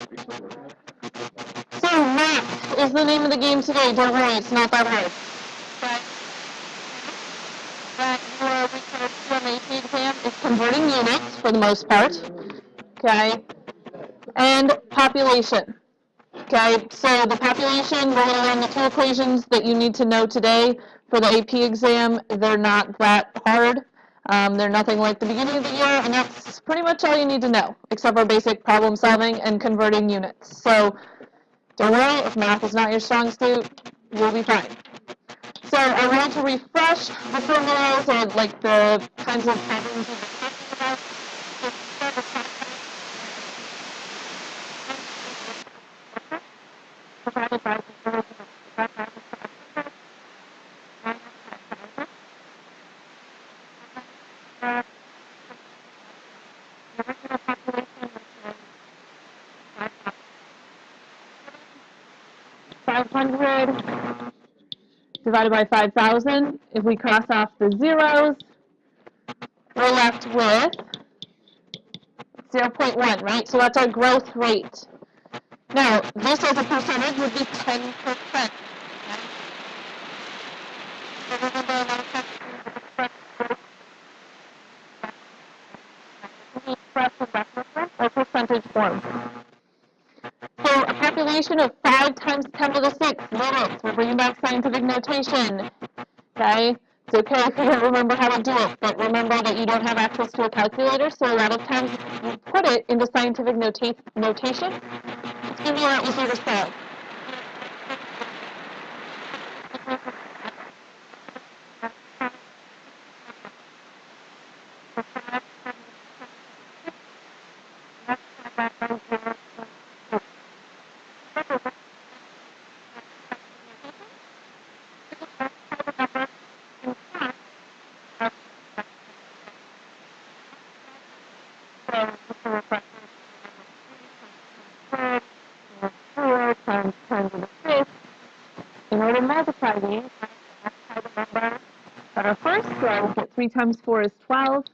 So math is the name of the game today. Don't worry, it's not that hard. That your research for an AP exam is converting units for the most part. Okay. And population. Okay, so the population, we're going to learn the two equations that you need to know today for the AP exam. They're not that hard. They're nothing like the beginning of the year, and that's pretty much all you need to know, except for basic problem solving and converting units. So don't worry, if math is not your strong suit, you'll be fine. So I wanted to refresh the formulas and like the kinds of problems we've been talking about. Divided by divided by 5,000. If we cross off the zeros, we're left with 0.1, right? So that's our growth rate. Now, this as a percentage would be 10%. Or percentage form. So a population of 5 times 10 to the 6 units. We're bringing back scientific notation. Okay? It's okay if you don't remember how to do it, but remember that you don't have access to a calculator, so a lot of times you put it into scientific notation. It's going to be a lot easier to solve. In order to multiply these, I have the number that are first, so I will get 3 times 4 is 12.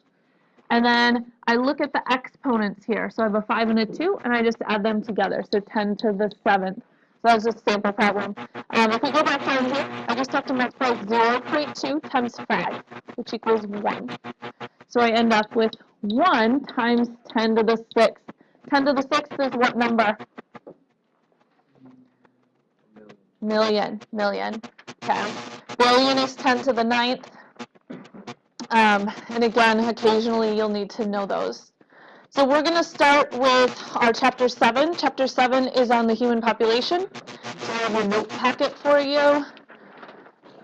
And then I look at the exponents here. So I have a 5 and a 2, and I just add them together. So 10 to the 7th. So that's just a sample problem. If we go back down here, I just have to multiply 0.2 times 5, which equals 1. So I end up with 1 times 10 to the 6th. 10 to the 6th is what number? Million. Okay. Billion is 10 to the 9th. And again, occasionally you'll need to know those. So we're going to start with our Chapter 7. Chapter 7 is on the human population. So I have a note packet for you.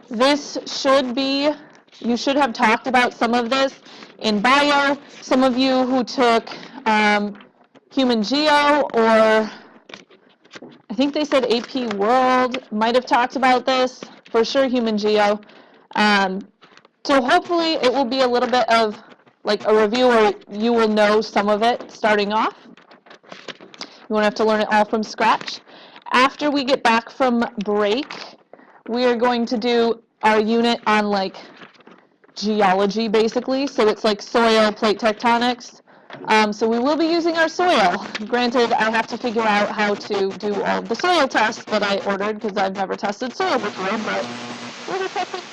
This should be, you should have talked about some of this in bio. Some of you who took Human Geo, or I think they said AP World, might have talked about this. For sure, Human Geo. So hopefully it will be a little bit of like a review where you will know some of it starting off. You won't have to learn it all from scratch. After we get back from break, we are going to do our unit on like geology basically. So it's like soil, plate tectonics. So we will be using our soil. Granted, I have to figure out how to do all the soil tests that I ordered because I've never tested soil before, but we're going to test it.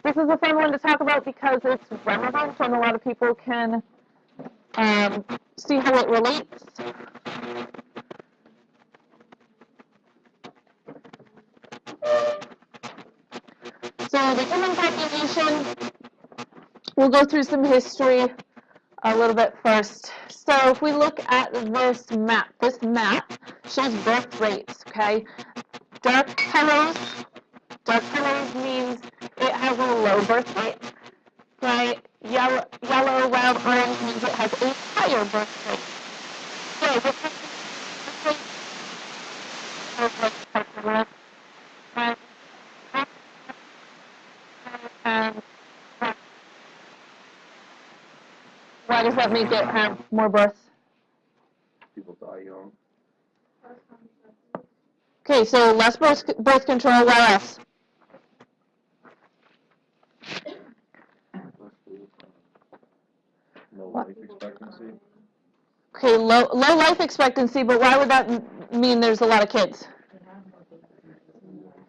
This is a fun one to talk about because it's relevant and a lot of people can see how it relates. So the human population, we'll go through some history a little bit first. So if we look at this map shows birth rates, okay? Dark colors means it has a low birth rate, right? Yellow, red, orange means it has a higher birth rate. So this is why does that make it have more births? People die young. Okay, Okay, so less birth control, what else? Low life expectancy. Okay, low life expectancy, but why would that mean there's a lot of kids?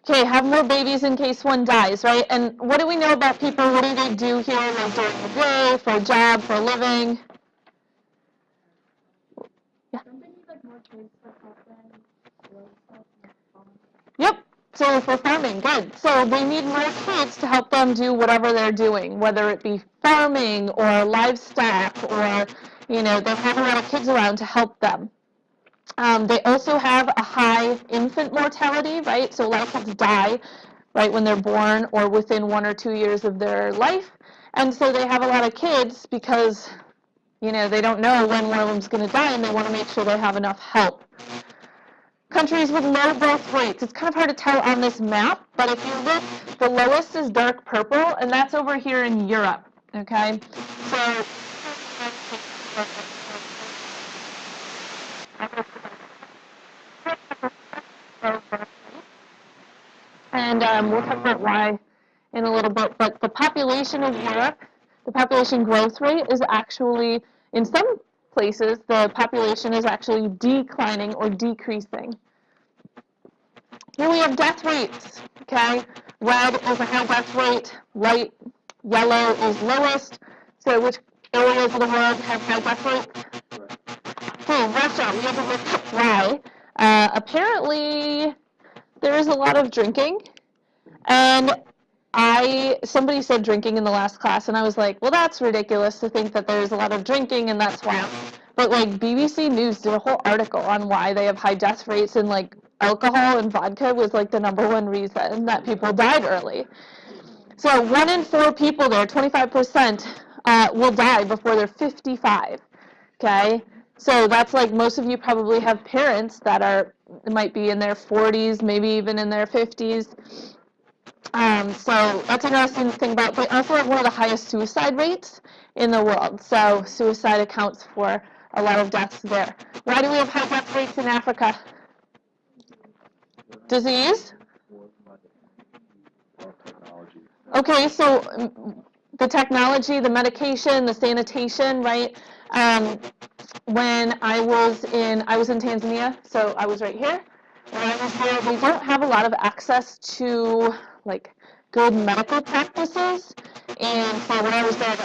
Okay, have more babies in case one dies, right? And what do we know about people? What do they do here, like during the day, for a job, for a living? Yeah. Yep. So for farming, good. So they need more kids to help them do whatever they're doing, whether it be farming or livestock or, they have a lot of kids around to help them. They also have a high infant mortality, right? So a lot of kids die right when they're born or within 1 or 2 years of their life. And so they have a lot of kids because, they don't know when one of them's going to die and they want to make sure they have enough help. Countries with low birth rates. It's kind of hard to tell on this map, but if you look, the lowest is dark purple, and that's over here in Europe, okay? So and we'll talk about why in a little bit, but the population of Europe, the population growth rate is actually, in some places, the population is actually declining or decreasing. Here we have death rates, okay? Red is a high death rate, light yellow is lowest. So which areas of the world have high death rates? Okay, Russia, we have to look up why. Apparently, there is a lot of drinking, and somebody said drinking in the last class, and I was like, well, that's ridiculous to think that there's a lot of drinking and that's why. But like BBC News did a whole article on why they have high death rates, and like alcohol and vodka was like the #1 reason that people died early. So 1 in 4 people there, 25%, will die before they're 55. Okay, so that's like most of you probably have parents that might be in their 40s, maybe even in their 50s. So that's an interesting thing about, but also have one of the highest suicide rates in the world. So suicide accounts for a lot of deaths there. Why do we have high death rates in Africa? Disease? Okay, so the technology, the medication, the sanitation, right? When I was in Tanzania, so I was right here. When I was there, they don't have a lot of access to like good medical practices, and so when I was there,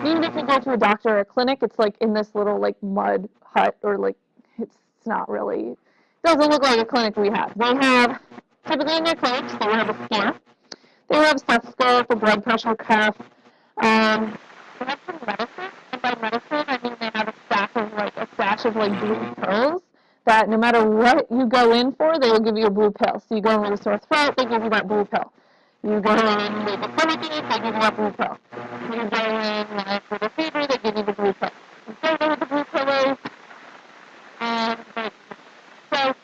even if you go to a doctor or a clinic, it's like in this little like mud hut, or like it's not really, it doesn't look like a clinic we have. They have, typically in their clinics, they will have a scanner. They will have a stethoscope, a blood pressure cuff. They have some medicine, and by medicine I mean they have a stash of like blue pills that no matter what you go in for, they will give you a blue pill. So you go in with a sore throat, they give you that blue pill. You go in with a stomach ache, they give you that blue pill. You go in with a fever, they give you the blue pill. You don't know what the blue pill is. So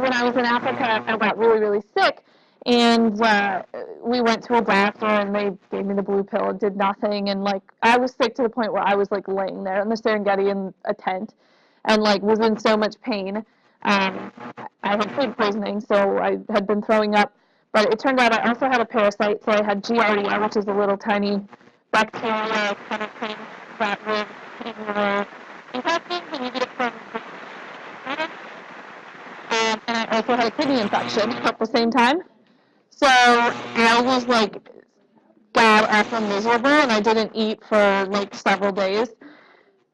when I was in Africa, I got really, really sick, and we went to a doctor, and they gave me the blue pill. It did nothing, and like I was sick to the point where I was like laying there in the Serengeti in a tent, and like was in so much pain. I had food poisoning, so I had been throwing up. But it turned out I also had a parasite, so I had Giardia, which is a little tiny bacteria kind of thing that lives in your intestines, and you get it from and I also had a kidney infection at the same time. So I was like god awful miserable, and I didn't eat for like several days.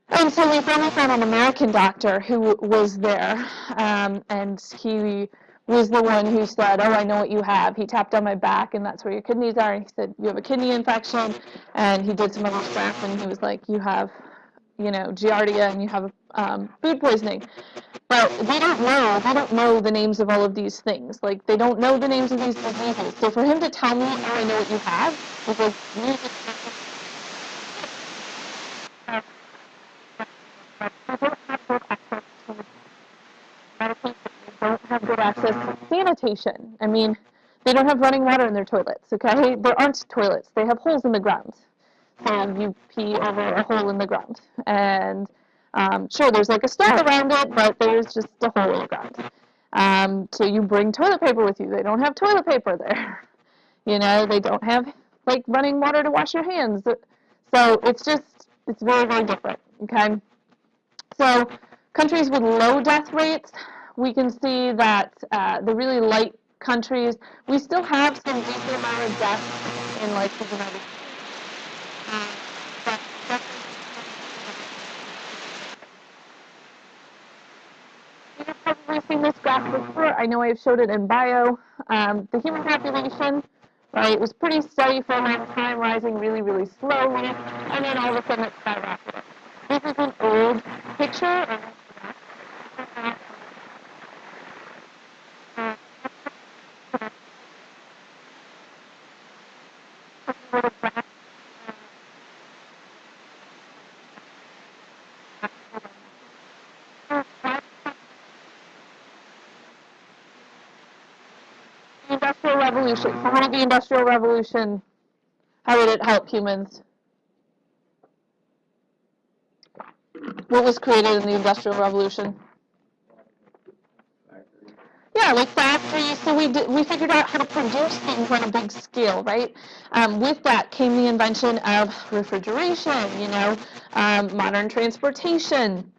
And so we finally found an American doctor who was there, and he was the one who said, oh, I know what you have. He tapped on my back, and that's where your kidneys are, and he said, you have a kidney infection, and he did some other stuff, and he was like, you have, Giardia, and you have food poisoning. But they don't know the names of all of these things. Like, they don't know the names of these diseases. So for him to tell me, oh, I know what you have, was like, don't have good access to sanitation. I mean, They don't have running water in their toilets, okay? There aren't toilets. They have holes in the ground. So you pee over a hole in the ground. And sure, there's like a stone around it, but there's just a hole in the ground. So you bring toilet paper with you. They don't have toilet paper there. You know, they don't have like running water to wash your hands. So it's very, very different, okay? So countries with low death rates, we can see that the really light countries, we still have some decent amount of deaths in like the United States. You've probably seen this graph before. I know I've showed it in bio. The human population, right, was pretty steady for a long time, rising really, really slowly, and then all of a sudden it skyrocketed. This is an old picture. Industrial Revolution. So how did the Industrial Revolution, how did it help humans? What was created in the Industrial Revolution? Yeah, like factories. So we figured out how to produce things on a big scale, right? With that came the invention of refrigeration, modern transportation,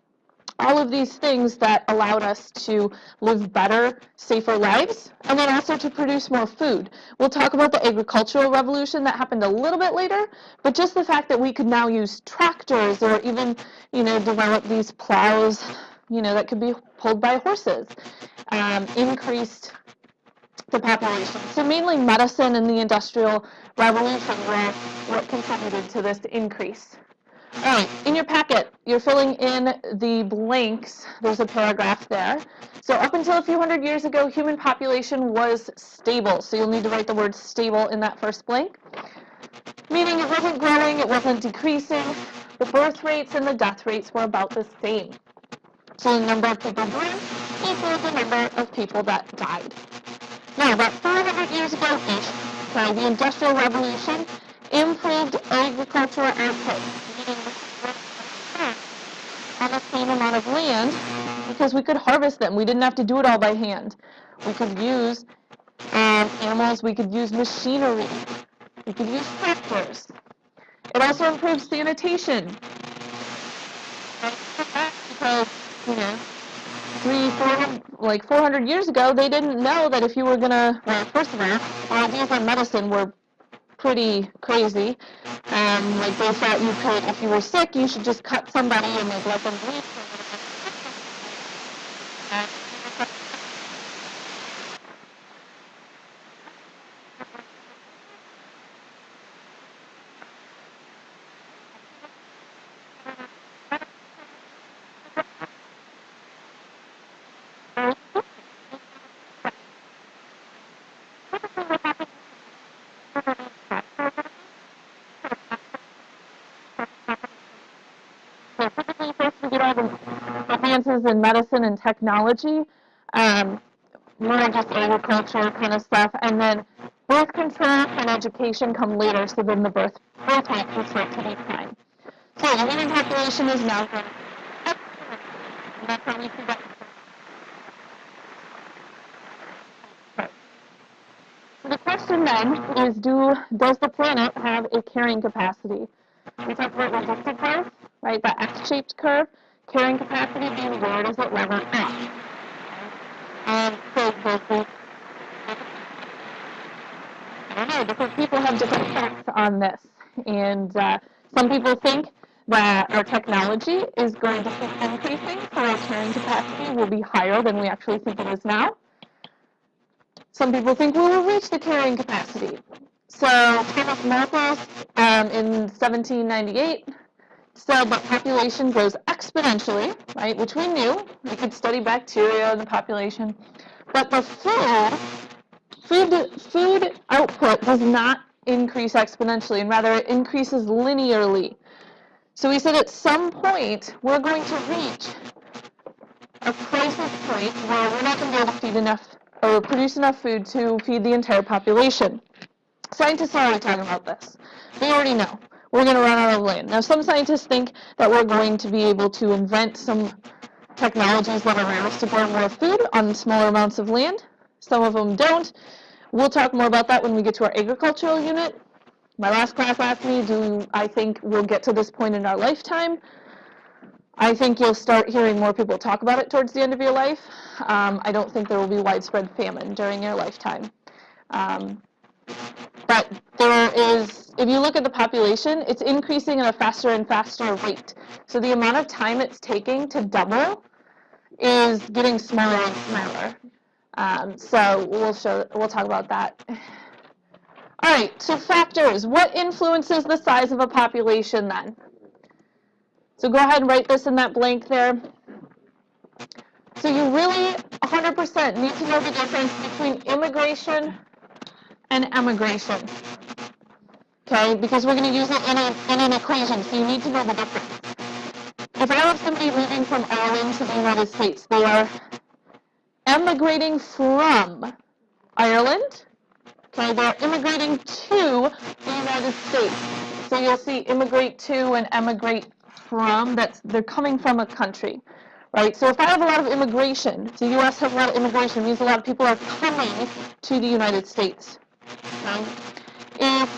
all of these things that allowed us to live better, safer lives, and then also to produce more food. We'll talk about the agricultural revolution that happened a little bit later, but just the fact that we could now use tractors or even, develop these plows, that could be pulled by horses, increased the population. So mainly medicine and the Industrial Revolution were what contributed to this increase. All right, in your packet, you're filling in the blanks. There's a paragraph there. So up until a few hundred years ago, human population was stable. So you'll need to write the word stable in that first blank. Meaning it wasn't growing, it wasn't decreasing. The birth rates and the death rates were about the same. So the number of people born equals the number of people that died. Now, about 400 years ago-ish, the Industrial Revolution improved agricultural output, meaning on the same amount of land, because we could harvest them. We didn't have to do it all by hand. We could use animals, we could use machinery, we could use tractors. It also improved sanitation. Because, 400 years ago, they didn't know that if you were going to, well, first of all, our ideas on medicine were pretty crazy. They thought you could, if you were sick, you should just cut somebody and let them bleed. Advances in medicine and technology, more just agriculture kind of stuff, and then birth control and education come later, so then the birth rate will start to decline. So the human population is now growing exponentially, and that's how we see that. So the question then is, does the planet have a carrying capacity? We talked about resisted growth, right? That X-shaped curve. Carrying capacity being where does it level off? I don't know, different people have different thoughts on this. And some people think that our technology is going to keep increasing, so our carrying capacity will be higher than we actually think it is now. Some people think we will reach the carrying capacity. So Thomas Malthus in 1798 said that population grows exponentially, right, which we knew. We could study bacteria in the population. But the food output does not increase exponentially, and rather it increases linearly. So we said at some point we're going to reach a crisis point where we're not going to be able to feed enough or produce enough food to feed the entire population. Scientists are already talking about this. They already know we're going to run out of land. Now, some scientists think that we're going to be able to invent some technologies that allow us to grow more food on smaller amounts of land. Some of them don't. We'll talk more about that when we get to our agricultural unit. My last class asked me, do I think we'll get to this point in our lifetime? I think you'll start hearing more people talk about it towards the end of your life. I don't think there will be widespread famine during your lifetime. But there is, if you look at the population, it's increasing at a faster and faster rate. So the amount of time it's taking to double is getting smaller and smaller. So we'll talk about that. All right, so factors. What influences the size of a population then? So go ahead and write this in that blank there. So you really 100% need to know the difference between immigration and emigration. Okay, because we're going to use it in an equation, so you need to know the difference. If I have somebody moving from Ireland to the United States, they are emigrating from Ireland. Okay, they're immigrating to the United States. So you'll see immigrate to and emigrate from, they're coming from a country, right? So if I have a lot of immigration, the U.S. has a lot of immigration, it means a lot of people are coming to the United States. Okay? If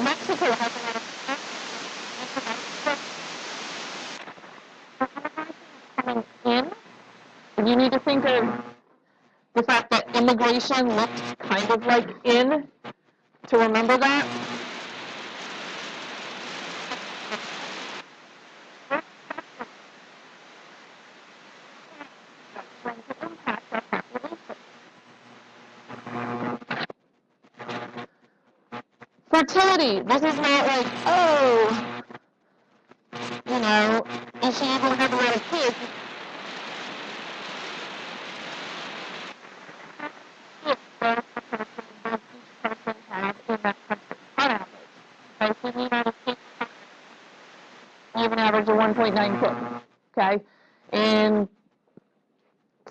Mexico has a lot of coming in, you need to think of the fact that immigration looks kind of like in, to remember that. Fertility. This is not like, oh, you know, is she even have a lot of kids? You have an average of 1.9 kids, okay? In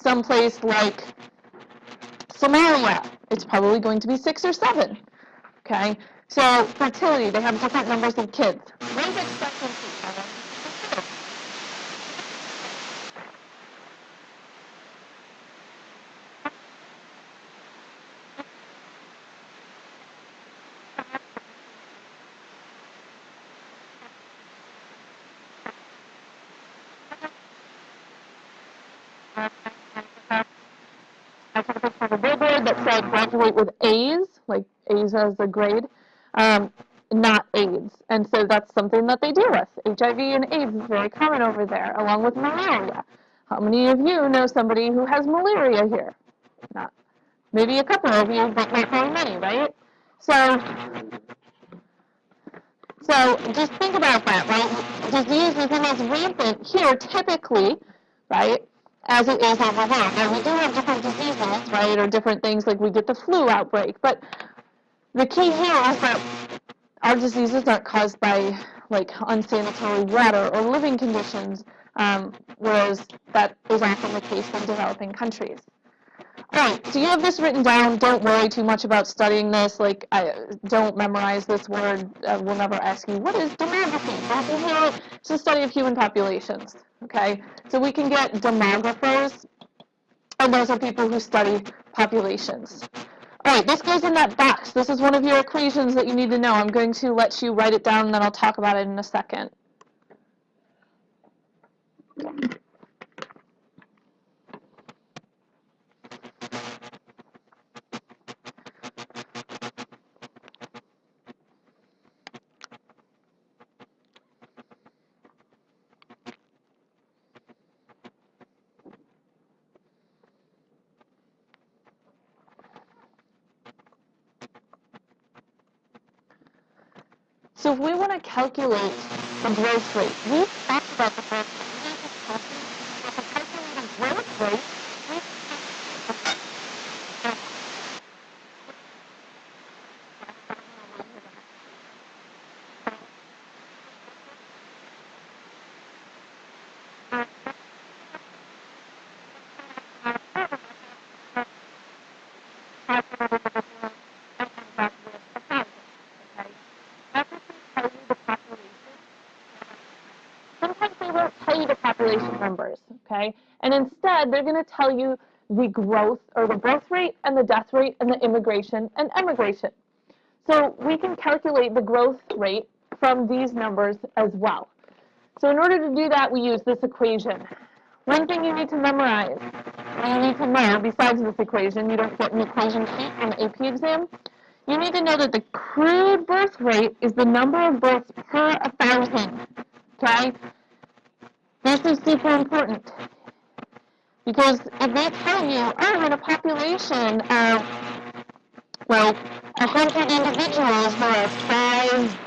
some place like Somalia, it's probably going to be 6 or 7, okay? So fertility, they have different numbers of kids. Life expectancy. I took a picture of a billboard that said graduate with A's, like A's as a grade, not AIDS. And so that's something that they deal with. HIV and AIDS is very common over there, along with malaria. How many of you know somebody who has malaria here? Not. Maybe a couple of you, but not very many, right? So just think about that, right? Disease isn't as rampant here typically, right, as it is over there. Now, we do have different diseases, right, or different things, like we get the flu outbreak, but the key here is that our diseases aren't caused by, like, unsanitary water or living conditions, whereas that is often the case in developing countries. All right, so you have this written down. Don't worry too much about studying this. Like, don't memorize this word. We'll never ask you, what is demography? Don't you hear it? It's the study of human populations, okay? So we can get demographers, and those are people who study populations. All right, this goes in that box. This is one of your equations that you need to know. I'm going to let you write it down, and then I'll talk about it in a second. So if we want to calculate the growth rate, we've talked about the growth rate. We have to calculate the growth rate. numbers, okay? And instead, they're going to tell you the growth or the birth rate and the death rate and the immigration and emigration. So we can calculate the growth rate from these numbers as well. So in order to do that, we use this equation. One thing you need to memorize, or you need to know, besides this equation, you don't get an equation sheet on the AP exam, you need to know that the crude birth rate is the number of births per 1,000, okay? This is super important, because if they tell you, oh, in a population of, well, 100 individuals, there are 5 births,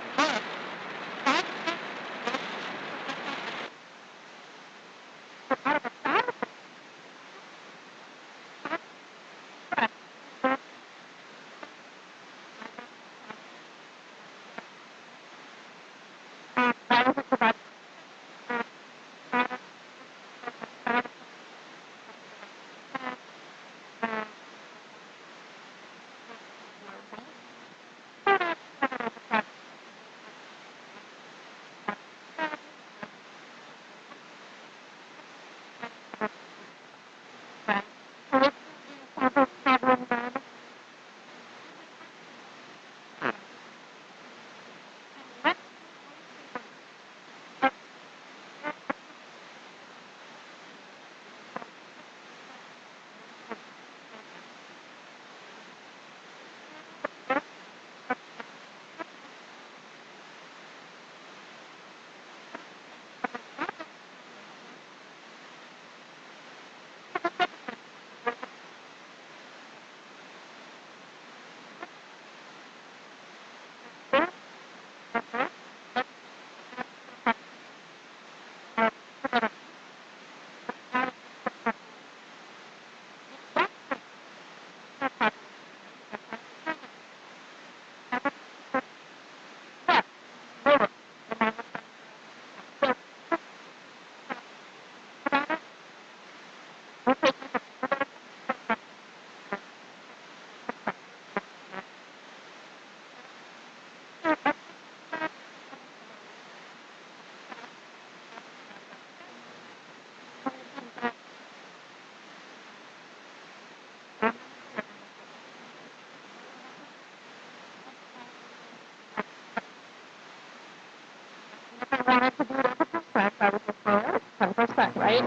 if I wanted to do it as a percent, I would just say 10%, right?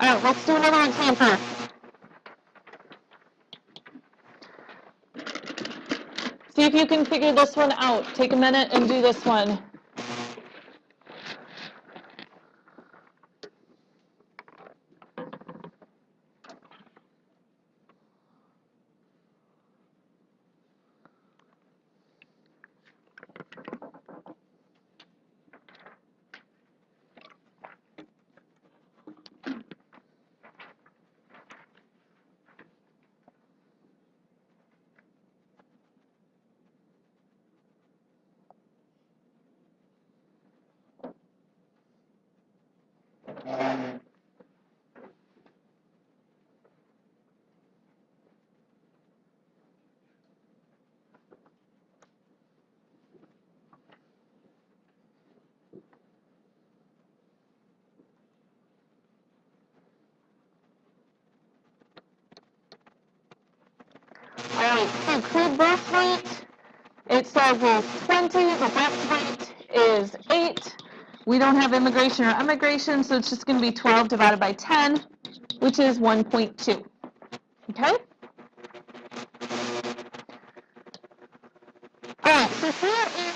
All right, let's do another example. See if you can figure this one out. Take a minute and do this one. All right, so crude birth rate, it says is 20, the death rate is 8. We don't have immigration or emigration, so it's just going to be 12 divided by 10, which is 1.2. Okay? All right, so here is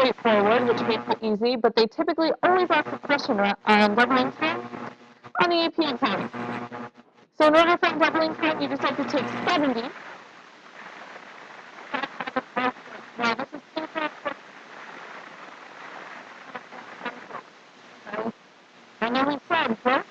straightforward, which makes it easy, but they typically always ask a question on doubling time on the AP exam. So in order to find doubling time, you just have to take 70. Now this is and then we said, right?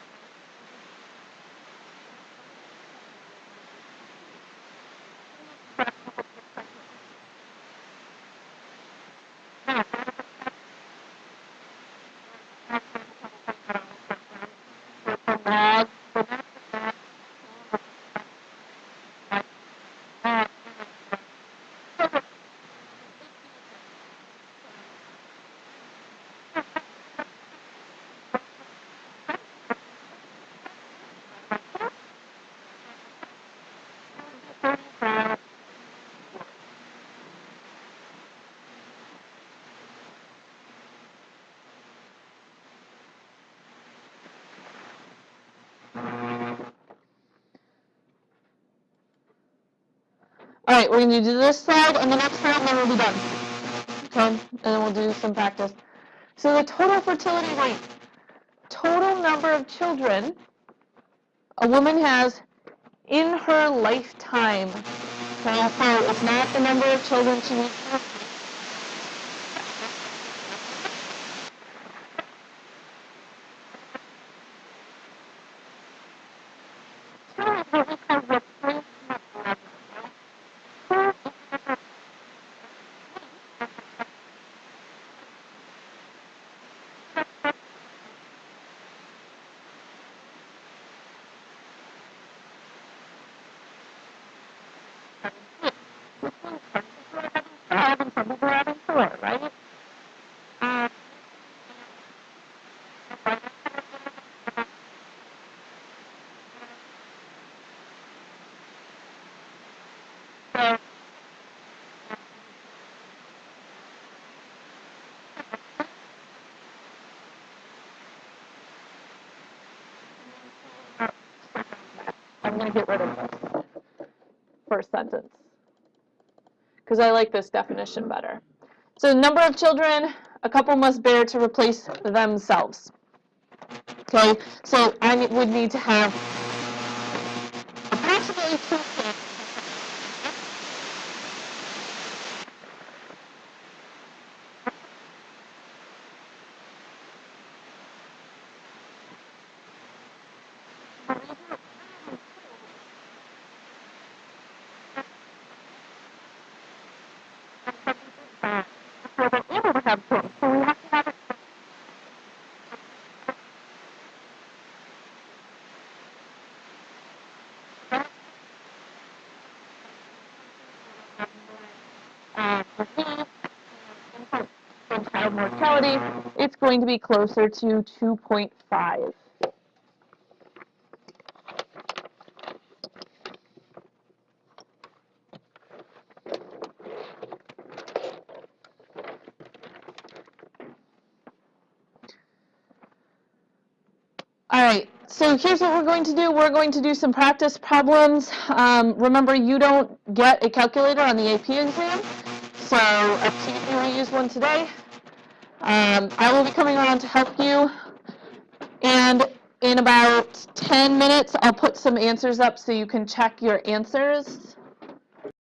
All right, we're going to do this slide and the next slide, and then we'll be done. Okay, and then we'll do some practice. So the total fertility rate, total number of children a woman has in her lifetime. Okay, so it's not the number of children she needs to have. Right? I'm going to get rid of this first sentence because I like this definition better. So number of children a couple must bear to replace themselves. Okay, so I would need to have approximately 2 kids. So they're able to have twins. So we have to have it. Disease, infant and child mortality, it's going to be closer to 2.5. All right, so here's what we're going to do. We're going to do some practice problems. Remember, you don't get a calculator on the AP exam, so up to you if you want to use one today. I will be coming on to help you, and in about 10 minutes, I'll put some answers up so you can check your answers.